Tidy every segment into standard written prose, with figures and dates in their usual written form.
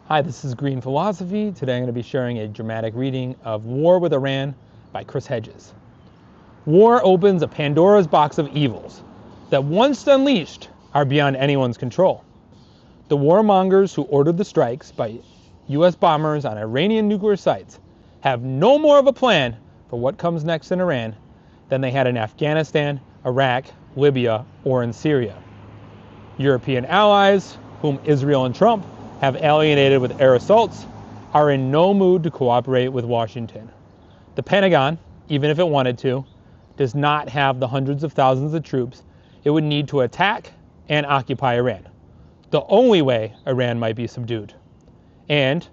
Hi, this is Green Philosophy. Today I'm going to be sharing a dramatic reading of War with Iran by Hedges. War opens a Pandora's box of evils that once unleashed are beyond anyone's control. The warmongers who ordered the strikes by U.S. bombers on Iranian nuclear sites have no more of a plan for what comes next in Iran than they had in Afghanistan, Iraq, Libya, or in Syria. European allies, whom Israel and Trump have alienated with air assaults, are in no mood to cooperate with Washington. The Pentagon, even if it wanted to, does not have the hundreds of thousands of troops it would need to attack and occupy Iran. The only way Iran might be subdued. And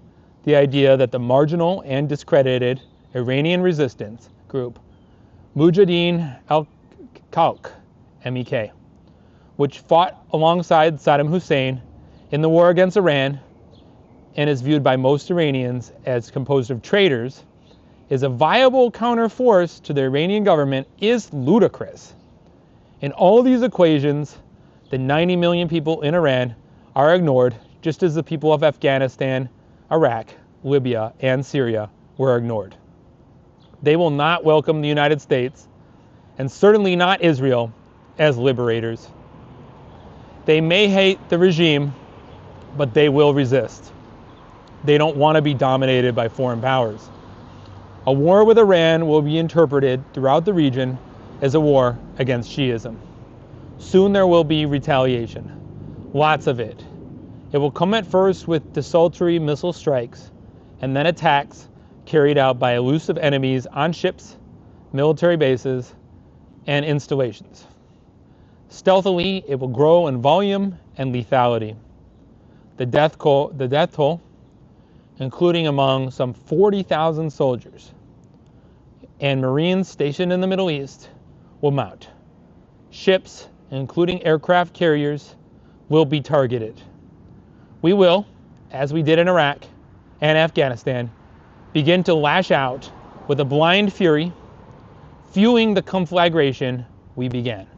the idea that the marginal and discredited Iranian resistance group, Mujahideen al-Khalq, MEK, which fought alongside Saddam Hussein in the war against Iran and is viewed by most Iranians as composed of traitors, is a viable counterforce to the Iranian government is ludicrous. In all of these equations, the 90 million people in Iran are ignored, just as the people of Afghanistan, Iraq, Libya, and Syria were ignored. They will not welcome the United States, and certainly not Israel, as liberators. They may hate the regime, but they will resist. They don't want to be dominated by foreign powers. A war with Iran will be interpreted throughout the region as a war against Shiism. Soon there will be retaliation, lots of it. It will come at first with desultory missile strikes, and then attacks carried out by elusive enemies on ships, military bases, and installations. Stealthily, it will grow in volume and lethality. The death toll, including among some 40,000 soldiers and Marines stationed in the Middle East, will mount. Ships, including aircraft carriers, will be targeted. We will, as we did in Iraq and Afghanistan, begin to lash out with a blind fury, fueling the conflagration we began.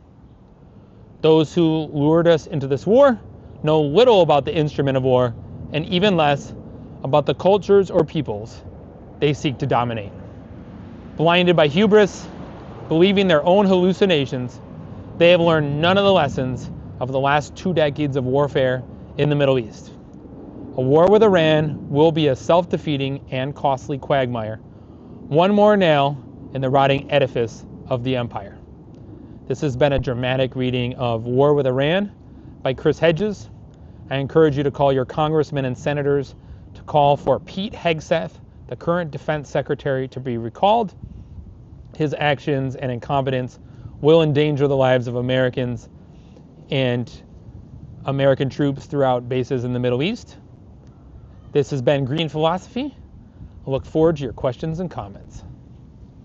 Those who lured us into this war know little about the instrument of war, and even less about the cultures or peoples they seek to dominate. Blinded by hubris, believing their own hallucinations, they have learned none of the lessons of the last 2 decades of warfare in the Middle East. A war with Iran will be a self-defeating and costly quagmire, one more nail in the rotting edifice of the empire. This has been a dramatic reading of War with Iran by Hedges. I encourage you to call your congressmen and senators to call for Pete Hegseth, the current defense secretary, to be recalled. His actions and incompetence will endanger the lives of Americans and American troops throughout bases in the Middle East. This has been Green Philosophy. I look forward to your questions and comments.